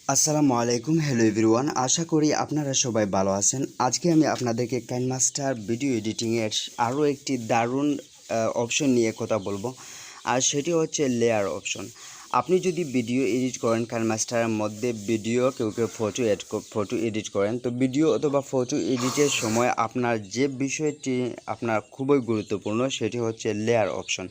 আসসালামু আলাইকুম, hello everyone. আশা করি আপনারা সবাই ভালো আছেন। আজকে আমি আপনাদেরকে কাইনমাস্টার ভিডিও এডিটিংয়ের আরও একটি দারুণ অপশন নিয়ে কথা বলবো, আর সেটি হচ্ছে লেয়ার অপশন। আপনি যদি ভিডিও এডিট করেন কাইনমাস্টারের মধ্যে, কেউ ফটো এডিট করেন, তো ভিডিও অথবা ফটো এডিটের সময় আপনার যে বিষয়টি আপনার খুবই গুরুত্বপূর্ণ সেটি হচ্ছে লেয়ার অপশন।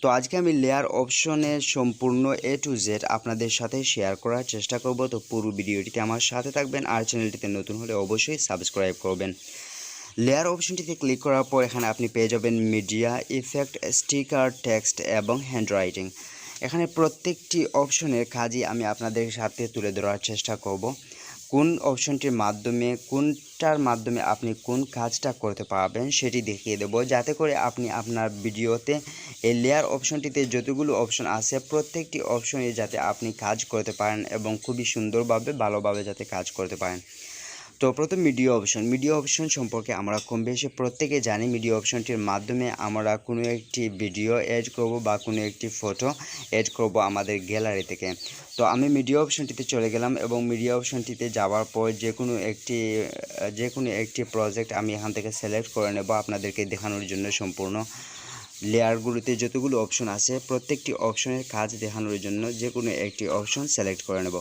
তো আজকে আমি লেয়ার অপশনের সম্পূর্ণ A to Z আপনাদের সাথে শেয়ার করার চেষ্টা করব। তো পুরো ভিডিওটিতে আমার সাথে থাকবেন, আর চ্যানেলটিতে নতুন হলে অবশ্যই সাবস্ক্রাইব করবেন। লেয়ার অপশনটিতে ক্লিক করার পর এখানে আপনি পেয়ে যাবেন মিডিয়া, ইফেক্ট, স্টিকার, টেক্সট এবং হ্যান্ডরাইটিং। এখানে প্রত্যেকটি অপশনের কাজই আমি আপনাদের সাথে তুলে ধরার চেষ্টা করব। কোনটার মাধ্যমে আপনি কোন কাজটা করতে পারবেন সেটি দেখিয়ে দেব, যাতে করে আপনি আপনার ভিডিওতে এই লেয়ার অপশনটিতে যতগুলো অপশন আছে প্রত্যেকটি অপশনে যাতে আপনি কাজ করতে পারেন এবং খুবই সুন্দরভাবে ভালোভাবে যাতে কাজ করতে পারেন। তো প্রথম মিডিয়া অপশন সম্পর্কে আমরা কম বেশি প্রত্যেকে জানি। মিডিয়া অপশনটির মাধ্যমে আমরা কোনো একটি ভিডিও এড করব বা কোনো একটি ফটো এড করব আমাদের গ্যালারি থেকে। তো আমি মিডিয়া অপশনটিতে চলে গেলাম এবং মিডিয়া অপশনটিতে যাওয়ার পর যে কোনো একটি প্রজেক্ট আমি এখান থেকে সিলেক্ট করে নেব আপনাদেরকে দেখানোর জন্য। সম্পূর্ণ লেয়ারগুলোতে যতগুলো অপশন আছে প্রত্যেকটি অপশনের কাজ দেখানোর জন্য যে কোনো একটি অপশন সিলেক্ট করে নেব।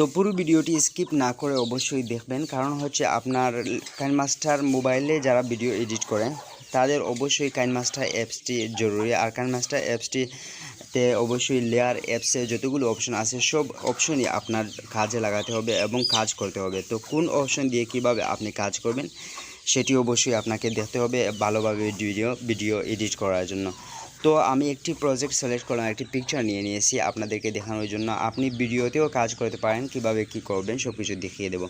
তো পুরো ভিডিওটি স্কিপ না করে অবশ্যই দেখবেন, কারণ হচ্ছে আপনার কাইনমাস্টার মোবাইলে যারা ভিডিও এডিট করেন তাদের অবশ্যই কাইনমাস্টার অ্যাপসটি জরুরি। আর কাইনমাস্টার অ্যাপসটিতে অবশ্যই লেয়ার অ্যাপসে যতগুলো অপশন আছে সব অপশনই আপনার কাজে লাগাতে হবে এবং কাজ করতে হবে। তো কোন অপশন দিয়ে কিভাবে আপনি কাজ করবেন সেটি অবশ্যই আপনাকে দেখতে হবে ভালোভাবে ভিডিও এডিট করার জন্য। তো আমি একটি প্রজেক্ট সিলেক্ট করলাম, একটি পিকচার নিয়ে নিয়েছি আপনাদেরকে দেখানোর জন্য। আপনি ভিডিওতেও কাজ করতে পারেন, কিভাবে কি করবেন সব কিছু দেখিয়ে দেব।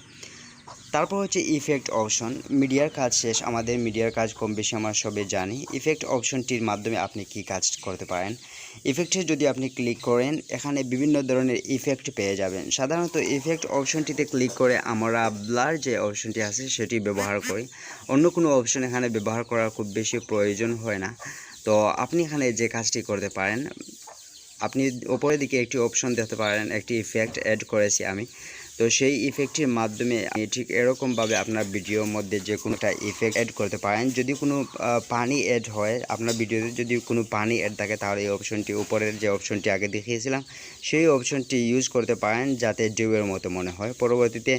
তারপর হচ্ছে ইফেক্ট অপশন। মিডিয়ার কাজ শেষ, আমাদের মিডিয়ার কাজ কম বেশি আমরা সবে জানি। ইফেক্ট অপশনটির মাধ্যমে আপনি কি কাজ করতে পারেন। ইফেক্টে যদি আপনি ক্লিক করেন এখানে বিভিন্ন ধরনের ইফেক্ট পেয়ে যাবেন। সাধারণত ইফেক্ট অপশনটিতে ক্লিক করে আমরা ব্লার যে অপশনটি আছে সেটি ব্যবহার করি, অন্য কোনো অপশন এখানে ব্যবহার করার খুব বেশি প্রয়োজন হয় না। তো আপনি এখানে যে কাজটি করতে পারেন, আপনি উপরের দিকে একটি অপশন দেখতে পারেন, একটি ইফেক্ট অ্যাড করেছি আমি। তো সেই ইফেক্টের মাধ্যমে আপনি ঠিক এরকমভাবে আপনার ভিডিওর মধ্যে যে কোনোটা ইফেক্ট অ্যাড করতে পারেন। যদি কোনো পানি অ্যাড হয় আপনার ভিডিওতে, যদি কোনো পানি অ্যাড থাকে তাহলে এই অপশনটি, উপরের যে অপশনটি আগে দেখিয়েছিলাম সেই অপশনটি ইউজ করতে পারেন যাতে ঢেউয়ের মতো মনে হয়। পরবর্তীতে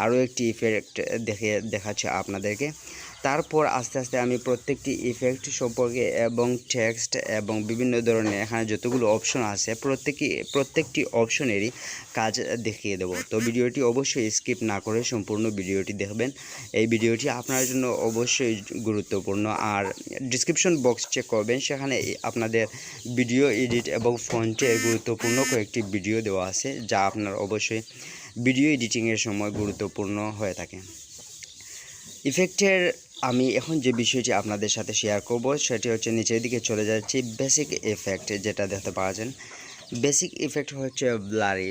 আরও একটি ইফেক্ট দেখাচ্ছে আপনাদেরকে। তারপর আস্তে আস্তে আমি প্রত্যেকটি ইফেক্ট সম্পর্কে এবং টেক্সট এবং বিভিন্ন ধরনের এখানে যতগুলো অপশন আছে প্রত্যেকটি অপশনেরই কাজ দেখিয়ে দেব। তো ভিডিওটি অবশ্যই স্কিপ না করে সম্পূর্ণ ভিডিওটি দেখবেন। এই ভিডিওটি আপনার জন্য অবশ্যই গুরুত্বপূর্ণ। আর ডিসক্রিপশন বক্স চেক করবেন, সেখানে আপনাদের ভিডিও এডিট এবং ফন্টের গুরুত্বপূর্ণ কয়েকটি ভিডিও দেওয়া আছে, যা আপনার অবশ্যই ভিডিও এডিটিংয়ের সময় গুরুত্বপূর্ণ হয়ে থাকে। ইফেক্টের আমি এখন যে বিষয়টি আপনাদের সাথে শেয়ার করব সেটি হচ্ছে, নিচের দিকে চলে যাচ্ছি, বেসিক ইফেক্ট যেটা দেখতে পাচ্ছেন। বেসিক ইফেক্ট হচ্ছে ব্লারি,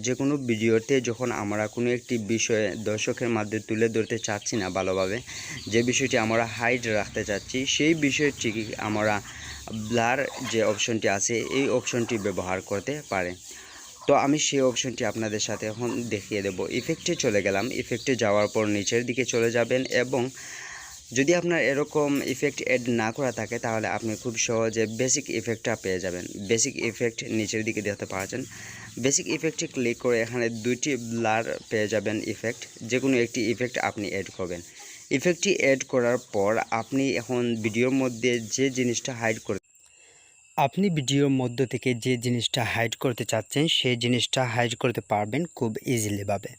যে কোনো ভিডিওতে যখন আমরা কোনো একটি বিষয়ে দর্শকের মধ্যে তুলে ধরতে চাচ্ছি না ভালোভাবে, যে বিষয়টি আমরা হাইড রাখতে চাচ্ছি, সেই বিষয়টি আমরা ব্লার যে অপশনটি আছে এই অপশনটি ব্যবহার করতে পারে। তো আমি সেই অপশনটি আপনাদের সাথে এখন দেখিয়ে দেব। ইফেক্টে চলে গেলাম, ইফেক্টে যাওয়ার পর নিচের দিকে চলে যাবেন এবং যদি আপনার এরকম ইফেক্ট অ্যাড না করা থাকে তাহলে আপনি খুব সহজে বেসিক ইফেক্টটা পেয়ে যাবেন। বেসিক ইফেক্ট নিচের দিকে দেখতে পাচ্ছেন। বেসিক ইফেক্টে ক্লিক করে এখানে দুইটি ব্লার পেয়ে যাবেন ইফেক্ট, যে কোনো একটি ইফেক্ট আপনি অ্যাড করবেন। ইফেক্টটি অ্যাড করার পর আপনি এখন ভিডিওর মধ্যে যে জিনিসটা হাইড করতে চাচ্ছেন সেই জিনিসটা হাইড করতে পারবেন খুব ইজিলিভাবে।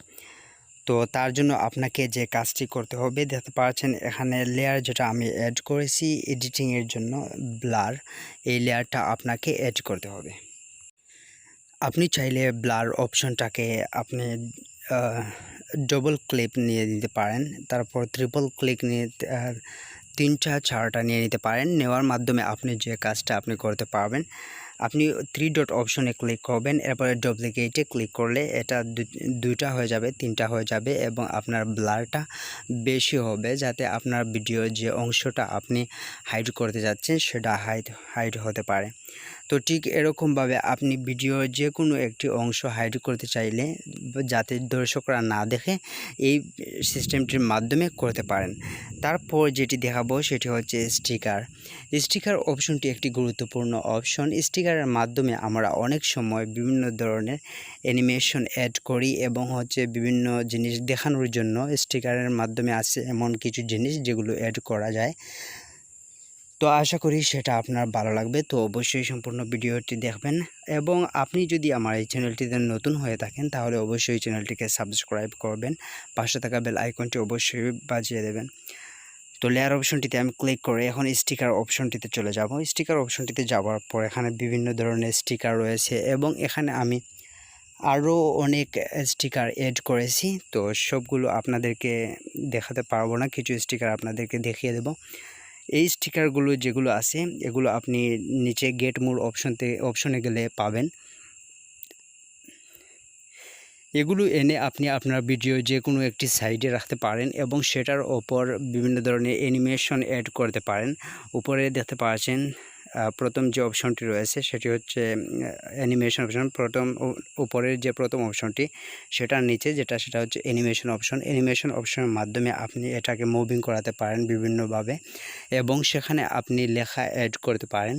তো তার জন্য আপনাকে যে কাজটি করতে হবে, দেখতে পাচ্ছেন এখানে লেয়ার যেটা আমি অ্যাড করেছি এডিটিংয়ের জন্য, ব্লার, এই লেয়ারটা আপনাকে অ্যাড করতে হবে। আপনি চাইলে ব্লার অপশনটাকে আপনি ডবল ক্লিক নিয়ে নিতে পারেন, তারপর ট্রিপল ক্লিক নিয়ে 3টা 4টা নিয়ে নিতে পারেন। নেওয়ার মাধ্যমে আপনি যে কাজটা আপনি করতে পারবেন, আপনি 3 ডট অপশনে ক্লিক করবেন, এরপরে ডুপ্লিকেটে ক্লিক করলে এটা দুইটা হয়ে যাবে, তিনটা হয়ে যাবে এবং আপনার ব্লারটা বেশি হবে, যাতে আপনার ভিডিওর যে অংশটা আপনি হাইড করতে যাচ্ছেন সেটা হাইড হতে পারে। তো ঠিক এরকমভাবে আপনি ভিডিওর যে কোনো একটি অংশ হাইড করতে চাইলে যাতে দর্শকরা না দেখে এই সিস্টেমটির মাধ্যমে করতে পারেন। তারপর যেটি দেখাবো সেটি হচ্ছে স্টিকার অপশনটি একটি গুরুত্বপূর্ণ অপশন। স্টিকারের মাধ্যমে আমরা অনেক সময় বিভিন্ন ধরনের অ্যানিমেশন অ্যাড করি এবং হচ্ছে বিভিন্ন জিনিস দেখানোর জন্য স্টিকারের মাধ্যমে আছে এমন কিছু জিনিস যেগুলো অ্যাড করা যায়। তো আশা করি সেটা আপনার ভালো লাগবে, তো অবশ্যই সম্পূর্ণ ভিডিওটি দেখবেন। এবং আপনি যদি আমার এই চ্যানেলটিতে নতুন হয়ে থাকেন তাহলে অবশ্যই চ্যানেলটিকে সাবস্ক্রাইব করবেন, পাশে থাকা বেল আইকনটি অবশ্যই বাজিয়ে দেবেন। তো লেয়ার অপশনটিতে আমি ক্লিক করে এখন স্টিকার অপশনটিতে চলে যাব। স্টিকার অপশনটিতে যাওয়ার পর এখানে বিভিন্ন ধরনের স্টিকার রয়েছে এবং এখানে আমি আরও অনেক স্টিকার অ্যাড করেছি। তো সবগুলো আপনাদেরকে দেখাতে পারবো না, কিছু স্টিকার আপনাদেরকে দেখিয়ে দেব। এই স্টিকারগুলো যেগুলো আছে এগুলো আপনি নিচে গেট মোর অপশনে গেলে পাবেন। এগুলো এনে আপনি আপনার ভিডিও যে কোনো একটি সাইডে রাখতে পারেন এবং সেটার ওপর বিভিন্ন ধরনের অ্যানিমেশন অ্যাড করতে পারেন। উপরে দেখতে পাচ্ছেন প্রথম যে অপশনটি রয়েছে সেটি হচ্ছে অ্যানিমেশন অপশন। উপরের যে প্রথম অপশনটি সেটার নিচে সেটা হচ্ছে অ্যানিমেশন অপশনের মাধ্যমে আপনি এটাকে মুভিং করাতে পারেন বিভিন্নভাবে এবং সেখানে আপনি লেখা অ্যাড করতে পারেন।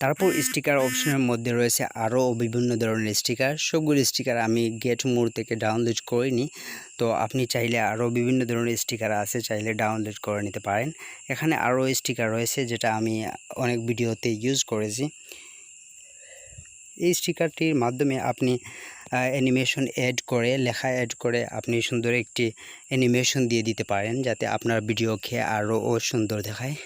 তারপর স্টিকার অপশনের মধ্যে রয়েছে আরও বিভিন্ন ধরনের স্টিকার। সবগুলো স্টিকার আমি গেট মোর থেকে ডাউনলোড করিনি, তো আপনি চাইলে আরও বিভিন্ন ধরনের স্টিকার আছে, চাইলে ডাউনলোড করে নিতে পারেন। এখানে আরও স্টিকার রয়েছে যেটা আমি অনেক ভিডিওতে ইউজ করেছি। এই স্টিকারটির মাধ্যমে আপনি অ্যানিমেশন অ্যাড করে লেখা অ্যাড করে আপনি সুন্দর একটি অ্যানিমেশন দিয়ে দিতে পারেন, যাতে আপনার ভিডিওকে আরও সুন্দর দেখায়।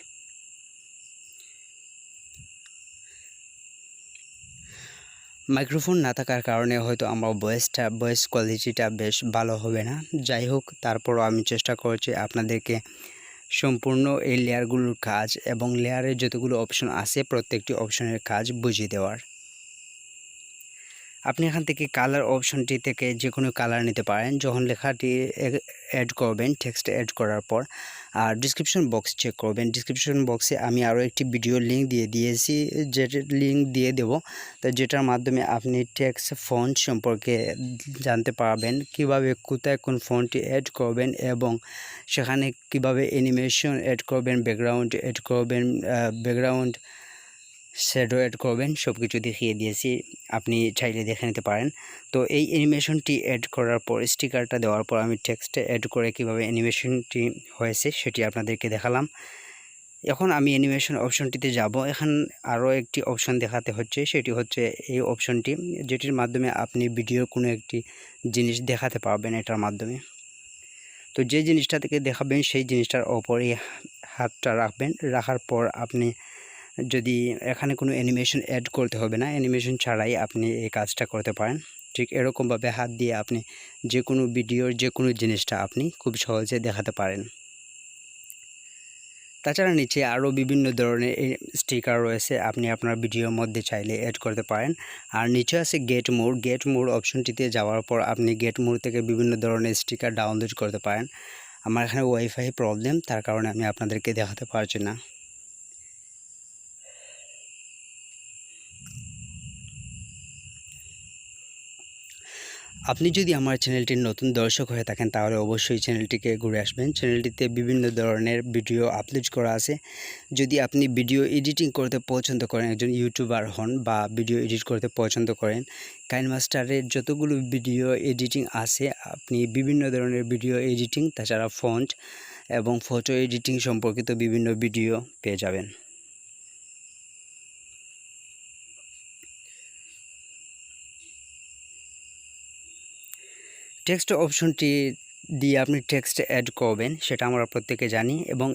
মাইক্রোফোন না থাকার কারণে হয়তো আমার ভয়েস কোয়ালিটিটা বেশ ভালো হবে না। যাই হোক, তারপরও আমি চেষ্টা করছি আপনাদেরকে সম্পূর্ণ এই লেয়ারগুলোর কাজ এবং লেয়ারের যতগুলো অপশন আছে প্রত্যেকটি অপশনের কাজ বুঝিয়ে দেওয়ার। আপনি এখান থেকে কালার অপশনটি থেকে যে কোনো কালার নিতে পারেন যখন লেখাটি অ্যাড করবেন, টেক্সট অ্যাড করার পর। আর ডিসক্রিপশন বক্স চেক করবেন। ডিসক্রিপশন বক্সে আমি আরও একটি ভিডিও লিঙ্ক দিয়ে দিয়েছি, যেটার লিঙ্ক দিয়ে দেব, তো যেটার মাধ্যমে আপনি টেক্সট ফন্ট সম্পর্কে জানতে পারবেন, কিভাবে কোথায় কোন ফন্টটি অ্যাড করবেন এবং সেখানে কিভাবে অ্যানিমেশন অ্যাড করবেন, ব্যাকগ্রাউন্ড অ্যাড করবেন, ব্যাকগ্রাউন্ড শ্যাডো অ্যাড করবেন, সব কিছু দেখিয়ে দিয়েছি, আপনি চাইলে দেখে নিতে পারেন। তো এই অ্যানিমেশনটি অ্যাড করার পর স্টিকারটা দেওয়ার পর আমি টেক্সটে অ্যাড করে কিভাবে অ্যানিমেশনটি হয়েছে সেটি আপনাদেরকে দেখালাম। এখন আমি অ্যানিমেশন অপশনটিতে যাব। এখন আরও একটি অপশন দেখাতে হচ্ছে, সেটি হচ্ছে এই অপশনটি, যেটির মাধ্যমে আপনি ভিডিওর কোনো একটি জিনিস দেখাতে পারবেন এটার মাধ্যমে। তো যে জিনিসটা থেকে দেখাবেন সেই জিনিসটার ওপরই হাতটা রাখবেন, রাখার পর আপনি যদি এখানে কোনো অ্যানিমেশন অ্যাড করতে হবে না, অ্যানিমেশন ছাড়াই আপনি এই কাজটা করতে পারেন। ঠিক এরকমভাবে হাত দিয়ে আপনি যে কোনো ভিডিওর যে কোনো জিনিসটা আপনি খুব সহজে দেখাতে পারেন। তাছাড়া নিচে আরও বিভিন্ন ধরনের স্টিকার রয়েছে, আপনি আপনার ভিডিওর মধ্যে চাইলে অ্যাড করতে পারেন। আর নিচে আছে গেট মোর অপশনটিতে যাওয়ার পর আপনি গেট মোর থেকে বিভিন্ন ধরনের স্টিকার ডাউনলোড করতে পারেন। আমার এখানে ওয়াইফাই প্রবলেম, তার কারণে আমি আপনাদেরকে দেখাতে পারছি না। আপনি যদি আমার চ্যানেলটির নতুন দর্শক হয়ে থাকেন তাহলে অবশ্যই চ্যানেলটিকে ঘুরে আসবেন। চ্যানেলটিতে বিভিন্ন ধরনের ভিডিও আপলোড করা আছে। যদি আপনি ভিডিও এডিটিং করতে পছন্দ করেন, একজন ইউটিউবার হন বা ভিডিও এডিট করতে পছন্দ করেন, কাইনমাস্টারের যতগুলো ভিডিও এডিটিং আছে আপনি বিভিন্ন ধরনের ভিডিও এডিটিং, তাছাড়া ফন্ট এবং ফটো এডিটিং সম্পর্কিত বিভিন্ন ভিডিও পেয়ে যাবেন। টেক্সট অপশনটি দিয়ে আপনি টেক্সট অ্যাড করবেন সেটা আমরা প্রত্যেকে জানি। এবং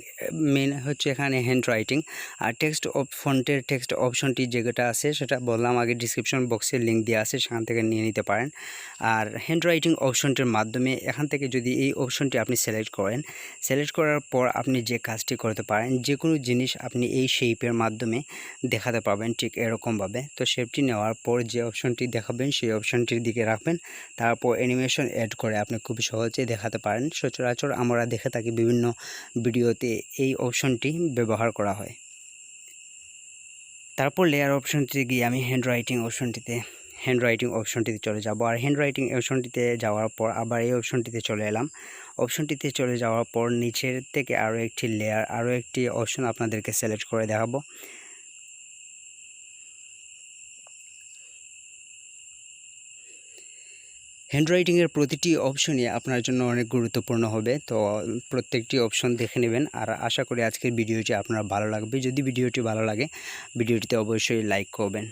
মেন হচ্ছে এখানে হ্যান্ড রাইটিং আর ফন্টের টেক্সট অপশনটি যেটা আছে সেটা বললাম আগে, ডিসক্রিপশন বক্সে লিঙ্ক দেওয়া আছে, সেখান থেকে নিয়ে নিতে পারেন। আর হ্যান্ড রাইটিং অপশনটির মাধ্যমে এখান থেকে যদি এই অপশনটি আপনি সিলেক্ট করেন, সিলেক্ট করার পর আপনি যে কাজটি করতে পারেন, যে কোনো জিনিস আপনি এই শেপের মাধ্যমে দেখাতে পারবেন ঠিক এরকমভাবে। তো শেপটি নেওয়ার পর যে অপশনটি দেখাবেন সেই অপশনটির দিকে রাখবেন, তারপর অ্যানিমেশন অ্যাড করে আপনি খুব সহজেই দেখাতে পারেন। সচরাচর আমরা দেখে থাকি বিভিন্ন ভিডিওতে এই অপশনটি ব্যবহার করা হয়। তারপর লেয়ার অপশনটিতে গিয়ে আমি হ্যান্ড রাইটিং অপশনটিতে চলে যাব। আর হ্যান্ড রাইটিং অপশনটিতে যাওয়ার পর আবার এই অপশনটিতে চলে এলাম। অপশনটিতে চলে যাওয়ার পর নিচের থেকে আরও একটি অপশন আপনাদেরকে সিলেক্ট করে দেখাবো। হ্যান্ডরাইটিংয়ের প্রতিটি অপশনই আপনার জন্য অনেক গুরুত্বপূর্ণ হবে, তো প্রত্যেকটি অপশন দেখে নেবেন। আর আশা করি আজকের ভিডিওটি আপনার ভালো লাগবে। যদি ভিডিওটি ভালো লাগে ভিডিওটিতে অবশ্যই লাইক করবেন।